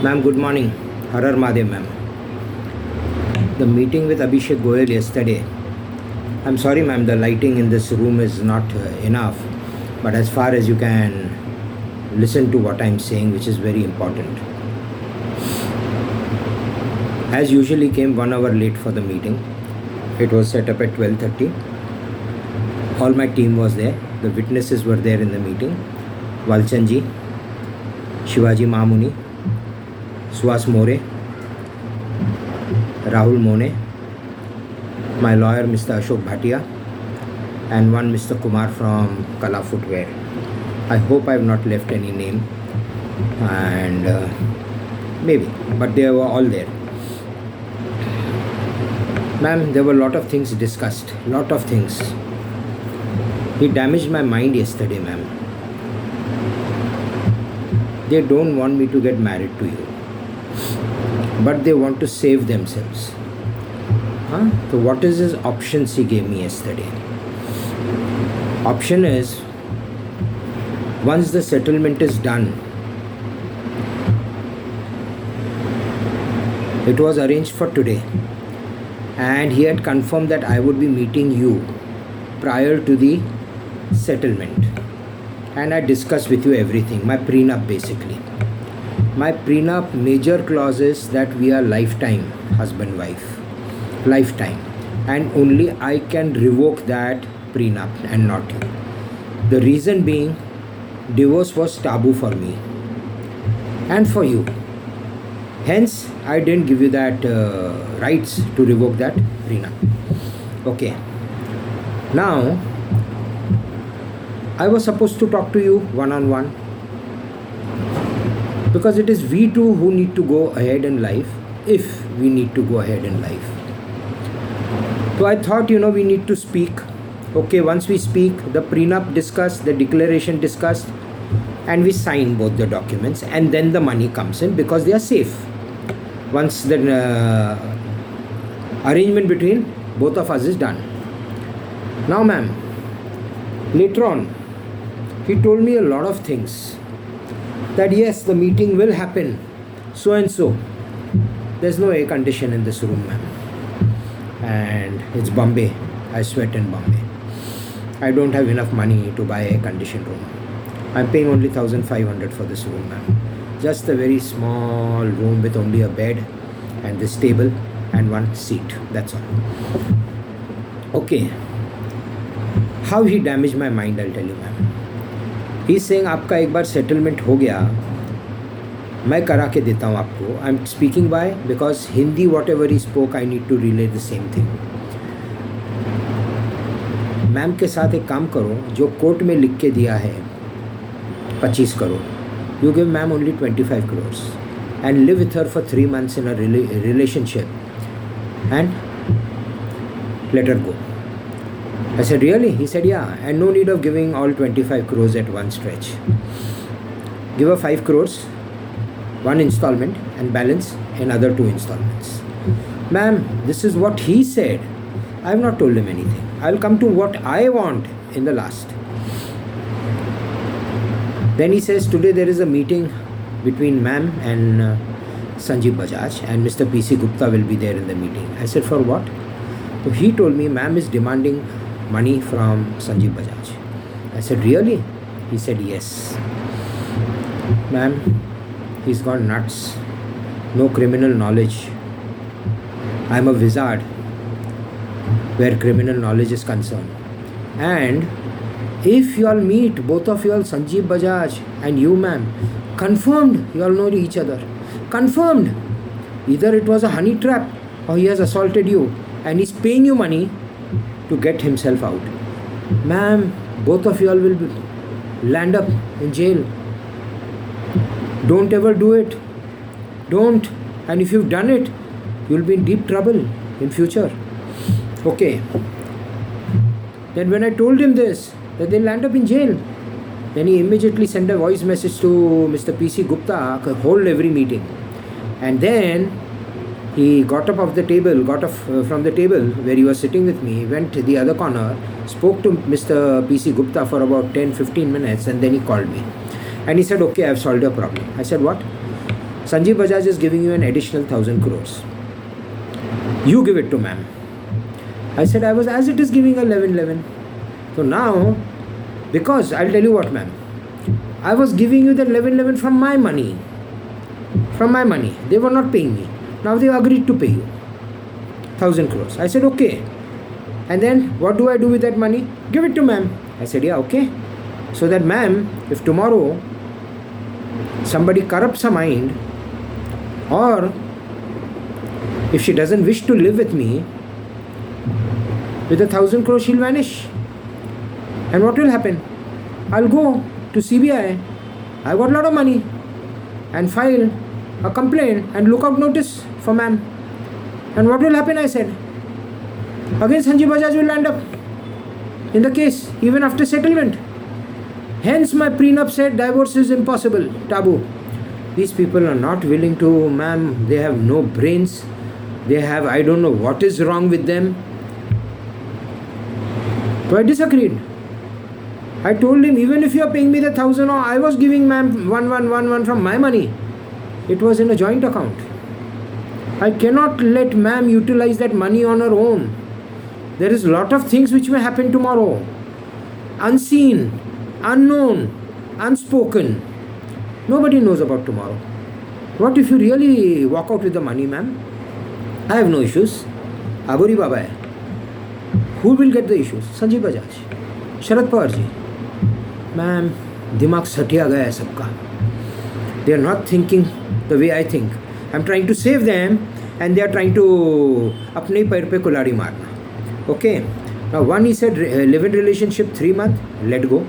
Ma'am, good morning. Harar Mahadev, ma'am. The meeting with Abhishek Goyal yesterday. I'm sorry, ma'am, the lighting in this room is not enough. But as far as you can listen to what I'm saying, which is very important. As usually, came 1 hour late for the meeting. It was set up at 12:30. All my team was there. The witnesses were there in the meeting. Valchandji, Shivaji Mamuni, Suhas More, Rahul Mone, my lawyer Mr. Ashok Bhatia, and one Mr. Kumar from Kala Footwear. I hope I have not left any name, and maybe, but they were all there. Ma'am, there were a lot of things discussed, lot of things. He damaged my mind yesterday, ma'am. They don't want me to get married to you, but they want to save themselves. So what is his options he gave me yesterday? Option is, once the settlement is done, it was arranged for today, and he had confirmed that I would be meeting you prior to the settlement, and I discussed with you everything, my prenup basically. My prenup major clause is that we are lifetime husband-wife, lifetime, and only I can revoke that prenup and not you. The reason being, divorce was taboo for me and for you. Hence, I didn't give you that rights to revoke that prenup. Okay. Now, I was supposed to talk to you one-on-one, because it is we two who need to go ahead in life, if we need to go ahead in life. So I thought, we need to speak. Okay, once we speak, the prenup discussed, the declaration discussed, and we sign both the documents, and then the money comes in because they are safe. Once the arrangement between both of us is done. Now, ma'am, later on, he told me a lot of things. That yes, the meeting will happen, so and so. There's no air condition in this room, ma'am. And it's Bombay. I sweat in Bombay. I don't have enough money to buy a air-conditioned room. I'm paying only 1,500 for this room, ma'am. Just a very small room with only a bed and this table and one seat. That's all. Okay. How he damaged my mind, I'll tell you, ma'am. He's saying, आपका एक बार settlement हो गया, मैं करा के देता हूँ आपको. I am speaking by because Hindi whatever he spoke I need to relay the same thing. Ma'am के साथ एक काम करो, जो कोर्ट में लिख के दिया है 25 crore, you give ma'am only 25 crore and live with her for 3 months in a relationship and let her go. I said, really? He said, yeah, and no need of giving all 25 crores at one stretch. Give her 5 crores, one installment, and balance another 2 installments. Ma'am, this is what he said. I have not told him anything. I will come to what I want in the last. Then he says, today there is a meeting between ma'am and Sanjeev Bajaj, and Mr. P.C. Gupta will be there in the meeting. I said, for what? So he told me, ma'am is demanding money from Sanjeev Bajaj. I said, really? He said, yes. Ma'am, he's gone nuts. No criminal knowledge. I'm a wizard where criminal knowledge is concerned. And if you all meet, both of you all, Sanjeev Bajaj and you, ma'am, confirmed you all know each other. Confirmed. Either it was a honey trap or he has assaulted you and he's paying you money to get himself out. Ma'am, both of you all will land up in jail. Don't ever do it. Don't. And if you've done it, you'll be in deep trouble in future. Okay. Then when I told him this, that they'll land up in jail, then he immediately sent a voice message to Mr. P.C. Gupta, hold every meeting. And then he got up from the table where he was sitting with me, went to the other corner, spoke to Mr. P.C. Gupta for about 10-15 minutes, and then he called me. And he said, okay, I have solved your problem. I said, what? Sanjeev Bajaj is giving you an additional 1000 crores. You give it to ma'am. I said I was as it is giving 11. So now, because I'll tell you what ma'am, I was giving you that 11 from my money. From my money. They were not paying me. Now they agreed to pay you 1000 crores. I said okay. And then what do I do with that money? Give it to ma'am. I said yeah, okay. So that ma'am, if tomorrow somebody corrupts her mind, or if she doesn't wish to live with me, with 1000 crores she'll vanish. And what will happen? I'll go to CBI. I've got a lot of money, and file a complaint and lookout notice for ma'am. And what will happen? I said, again Sanjeev Bajaj will land up in the case even after settlement. Hence my prenup said divorce is impossible, taboo. These people are not willing to, ma'am, they have no brains. They have, I don't know what is wrong with them. So I disagreed. I told him, even if you are paying me the 1000, or I was giving ma'am 1111 from my money, it was in a joint account. I cannot let ma'am utilize that money on her own. There is a lot of things which may happen tomorrow. Unseen, unknown, unspoken. Nobody knows about tomorrow. What if you really walk out with the money, ma'am? I have no issues. Agori Baba hai. Who will get the issues? Sanjeev Bajaj, Sharad Pawar ji. Ma'am, दिमाग सटिया गया है सबका. They are not thinking the way I think. I'm trying to save them, and they are trying to अपने पैर पे कुल्हाड़ी मारना. Okay. Now one he said live-in relationship 3 months. Let go.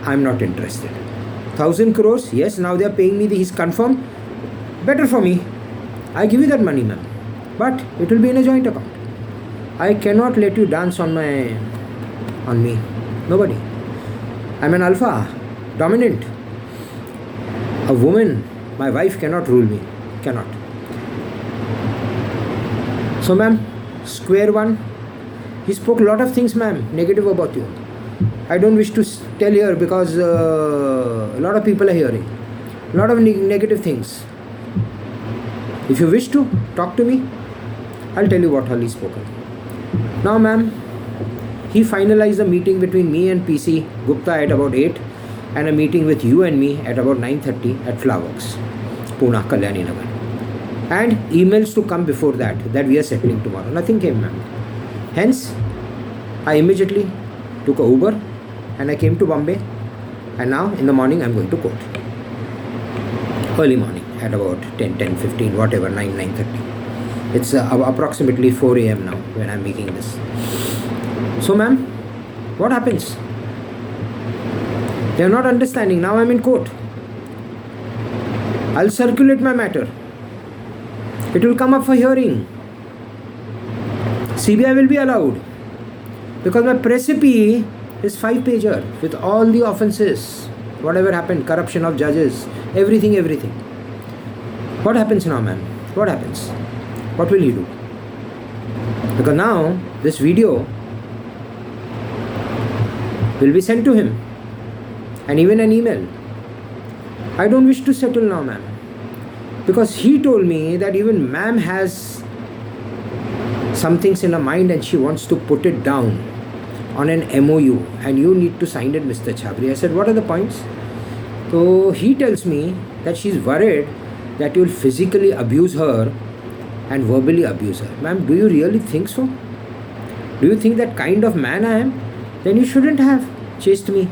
I'm not interested. 1000 crores. Yes. Now they are paying me. He's confirmed. Better for me. I give you that money, ma'am. But it will be in a joint account. I cannot let you dance on me. Nobody. I'm an alpha, dominant. A woman, my wife cannot rule me. Cannot. So ma'am, square one. He spoke a lot of things, ma'am, negative about you. I don't wish to tell here because a lot of people are hearing. A lot of negative things. If you wish to, talk to me. I'll tell you what all he's spoken. Now ma'am, he finalized a meeting between me and PC Gupta at about 8, and a meeting with you and me at about 9:30 at Flowerworks, Pune, Kalyani Nagar. And emails to come before that we are settling tomorrow. Nothing came, ma'am. Hence, I immediately took a Uber and I came to Bombay, and now in the morning I'm going to court. Early morning at about 10:15, whatever, 9:30. It's approximately 4 a.m. now when I'm making this. So ma'am, what happens? They are not understanding. Now I'm in court. I'll circulate my matter. It will come up for hearing. CBI will be allowed, because my precipice is 5-pager with all the offenses, whatever happened, corruption of judges, everything. What happens now, ma'am? What happens? What will you do? Because now this video will be sent to him, and even an email. I don't wish to settle now, ma'am, because he told me that even ma'am has some things in her mind and she wants to put it down on an MOU, and you need to sign it, Mr. Chhabri. I said, what are the points? So he tells me that she's worried that you will physically abuse her and verbally abuse her. Ma'am, do you really think so? Do you think that kind of man I am? Then you shouldn't have chased me.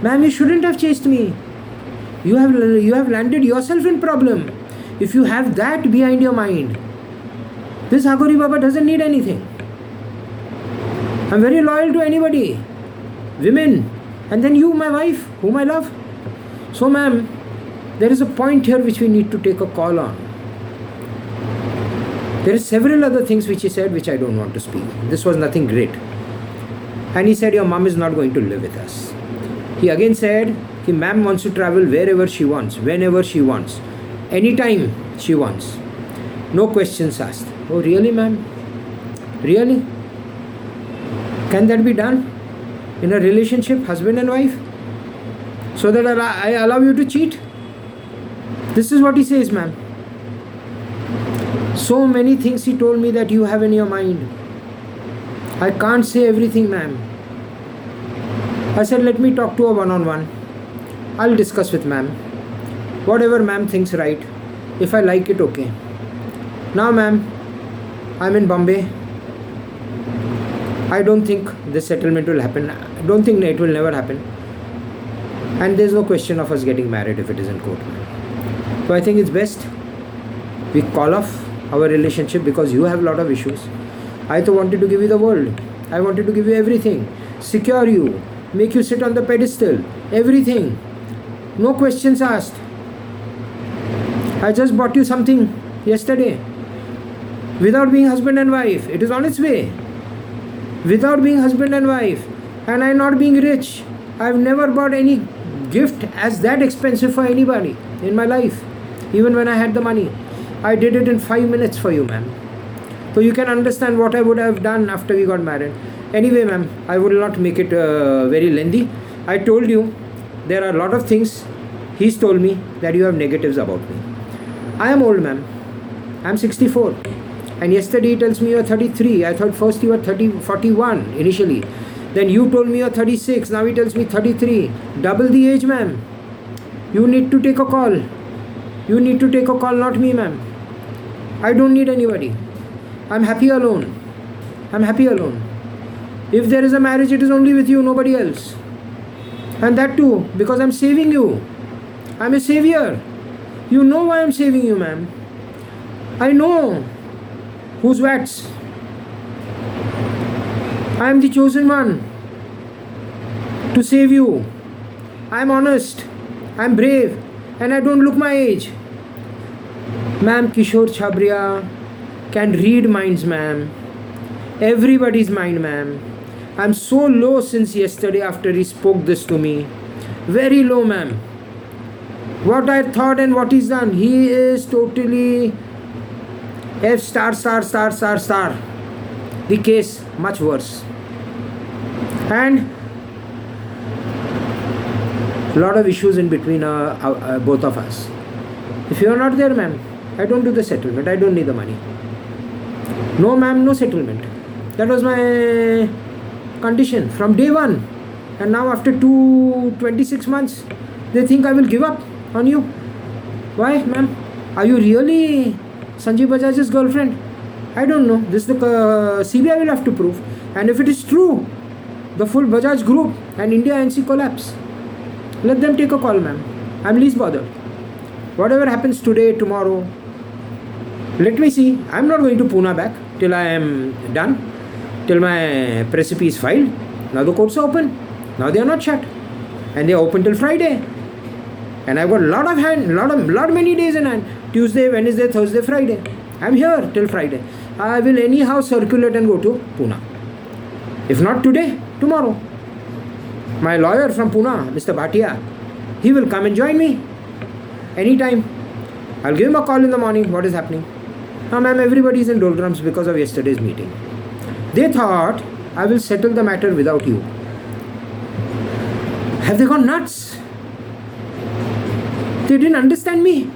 Ma'am, you shouldn't have chased me. You have landed yourself in problem. If you have that behind your mind, this Agori Baba doesn't need anything. I'm very loyal to anybody, women, and then you, my wife, whom I love. So ma'am, there is a point here which we need to take a call on. There are several other things which he said which I don't want to speak. This was nothing great. And he said, your mom is not going to live with us. He again said, ma'am wants to travel wherever she wants, whenever she wants, anytime she wants. No questions asked. Oh really, ma'am? Really? Can that be done in a relationship, husband and wife? So that I allow you to cheat? This This is what he says, ma'am. So many things he told me that you have in your mind. I can't say everything, ma'am. I said, let me talk to a one-on-one. I'll discuss with ma'am. Whatever ma'am thinks right. If I like it, okay. Now, ma'am, I'm in Bombay. I don't think this settlement will happen. I don't think it will never happen. And there's no question of us getting married if it is in court. So I think it's best we call off our relationship because you have a lot of issues. I too wanted to give you the world. I wanted to give you everything. Secure you. Make you sit on the pedestal. Everything. No questions asked. I just bought you something yesterday. Without being husband and wife. It is on its way. Without being husband and wife. And I not being rich. I've never bought any gift as that expensive for anybody in my life. Even when I had the money. I did it in 5 minutes for you, ma'am. So you can understand what I would have done after we got married. Anyway, ma'am, I will not make it very lengthy. I told you there are a lot of things he's told me that you have negatives about me. I am old, ma'am. I'm 64. And yesterday he tells me you're 33. I thought first you were 41 initially. Then you told me you're 36. Now he tells me 33. Double the age, ma'am. You need to take a call. You need to take a call, not me, ma'am. I don't need anybody. I'm happy alone. I'm happy alone. If there is a marriage, it is only with you, nobody else. And that too, because I'm saving you. I'm a savior. You know why I'm saving you, ma'am. I know whose vats. I am the chosen one to save you. I'm honest. I'm brave. And I don't look my age. Ma'am, Kishore Chhabria can read minds, ma'am. Everybody's mind, ma'am. I'm so low since yesterday after he spoke this to me. Very low, ma'am. What I thought and what he's done. He is totally F star, star, star, star, star. The case much worse. And a lot of issues in between both of us. If you are not there, ma'am, I don't do the settlement. I don't need the money. No, ma'am, no settlement. That was my condition from day one. And now after 26 months, they think I will give up on you. Why, ma'am? Are you really Sanjeev Bajaj's girlfriend? I don't know. This the CBI will have to prove. And if it is true, the full Bajaj group and India NC collapse. Let them take a call, ma'am. I'm least bothered. Whatever happens today, tomorrow, let me see. I'm not going to Pune back till I am done, till my precipice is filed. Now the courts are open. Now they are not shut. And they are open till Friday. And I've got lot many days in hand. Tuesday, Wednesday, Thursday, Friday. I'm here till Friday. I will anyhow circulate and go to Pune. If not today, tomorrow. My lawyer from Pune, Mr. Bhatia, he will come and join me anytime. I'll give him a call in the morning. What is happening? Now, ma'am, everybody is in doldrums because of yesterday's meeting. They thought I will settle the matter without you. Have they gone nuts? They didn't understand me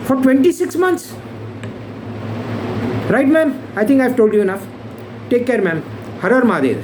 for 26 months. Right, ma'am? I think I've told you enough. Take care, ma'am. Har Har Mahadev.